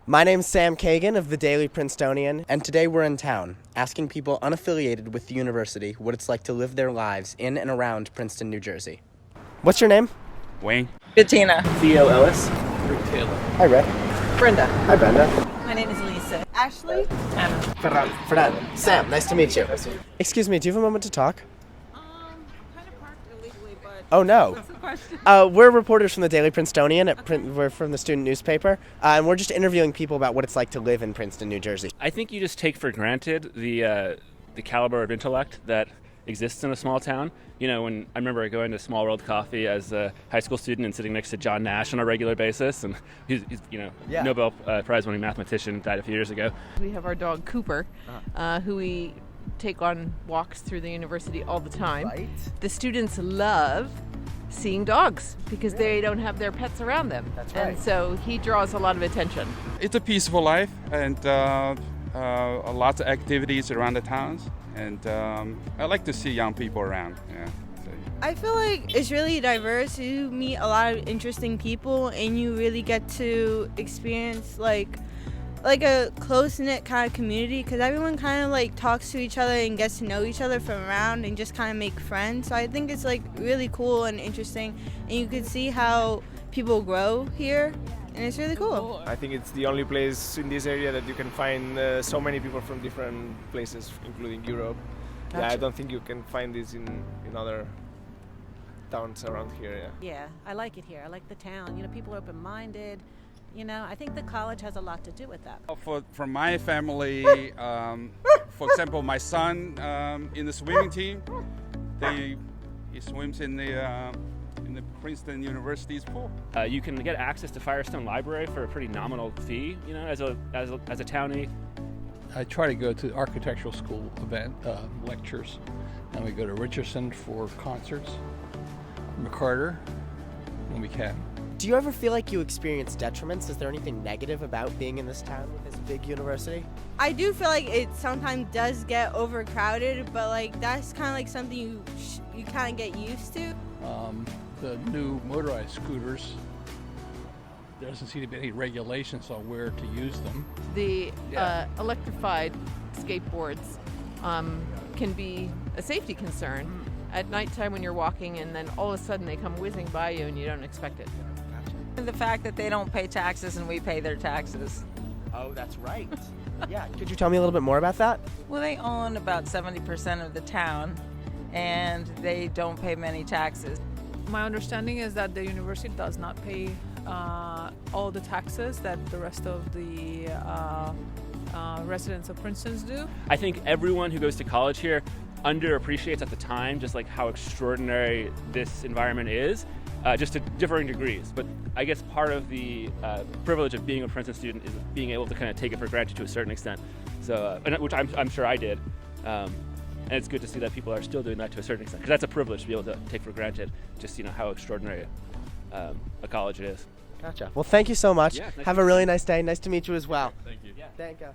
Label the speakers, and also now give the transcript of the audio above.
Speaker 1: My name's Sam Kagan of the Daily Princetonian, and today we're in town, asking people unaffiliated with the university what it's like to live their lives in and around Princeton, New Jersey. What's your name?
Speaker 2: Wayne.
Speaker 3: Bettina.
Speaker 1: Theo Ellis.
Speaker 4: Rick Taylor.
Speaker 1: Hi, Rick.
Speaker 3: Brenda.
Speaker 1: Hi, Brenda.
Speaker 5: My name is Lisa.
Speaker 3: Ashley.
Speaker 5: Anna.
Speaker 1: Fernand. Sam, nice to meet you. Excuse me, do you have a moment to talk?
Speaker 5: Kind of parked illegally, but
Speaker 1: Oh, no.
Speaker 5: what's the question?
Speaker 1: We're reporters from the Daily Princetonian. We're from the student newspaper, and we're just interviewing people about what it's like to live in Princeton, New Jersey.
Speaker 2: I think you just take for granted the caliber of intellect that exists in a small town. You know, when I remember going to Small World Coffee as a high school student and sitting next to John Nash on a regular basis, and he's
Speaker 1: Yeah.
Speaker 2: Nobel Prize-winning mathematician, died a few years ago.
Speaker 6: We have our dog Cooper, who we take on walks through the university all the time.
Speaker 1: Right.
Speaker 6: The students love seeing dogs because they don't have their pets around them.
Speaker 1: That's right.
Speaker 6: And so he draws a lot of attention.
Speaker 7: It's a peaceful life and lots of activities around the towns. And I like to see young people around. Yeah. So,
Speaker 8: I feel like it's really diverse. You meet a lot of interesting people, and you really get to experience like a close-knit kind of community, because everyone kind of like talks to each other and gets to know each other from around and just kind of make friends. So I think it's like really cool and interesting, and you can see how people grow here, and it's really cool.
Speaker 4: I think it's the only place in this area that you can find so many people from different places, including Europe. Yeah, I
Speaker 1: Gotcha.
Speaker 4: don't think you can find this in for towns around here. Yeah.
Speaker 5: Yeah, I like it here. I like the town. You know, people are open-minded. You know, I think the college has a lot to do with that.
Speaker 7: for my family, for example, my son in the swimming team, he swims in the Princeton University's pool.
Speaker 2: You can get access to Firestone Library for a pretty nominal fee, you know, as a townie.
Speaker 9: I try to go to architectural school event lectures, and we go to Richardson for concerts, McCarter when we can.
Speaker 1: Do you ever feel like you experience detriments? Is there anything negative about being in this town with this big university?
Speaker 8: I do feel like it sometimes does get overcrowded, but like that's kind of like something you kind of get used to.
Speaker 9: The new motorized scooters, there doesn't seem to be any regulations on where to use them.
Speaker 6: The electrified skateboards can be a safety concern at nighttime when you're walking, and then all of a sudden they come whizzing by you and you don't expect it.
Speaker 3: The fact that they don't pay taxes and we pay their taxes.
Speaker 1: Oh, that's right. Yeah. Could you tell me a little bit more about that?
Speaker 3: Well, they own about 70% of the town, and they don't pay many taxes.
Speaker 10: My understanding is that the university does not pay all the taxes that the rest of the residents of Princeton do.
Speaker 2: I think everyone who goes to college here underappreciates at the time just like how extraordinary this environment is, just to differing degrees. But I guess part of the privilege of being a Princeton student is being able to kind of take it for granted to a certain extent. So, which I'm sure I did. And it's good to see that people are still doing that to a certain extent, because that's a privilege to be able to take for granted just, you know, how extraordinary a college it is.
Speaker 1: Gotcha. Well, thank you so much.
Speaker 2: Yeah, nice
Speaker 1: Have
Speaker 2: to
Speaker 1: a
Speaker 2: meet
Speaker 1: really nice day. Nice to meet you as well.
Speaker 2: Thank you. Yeah.
Speaker 1: Thank you.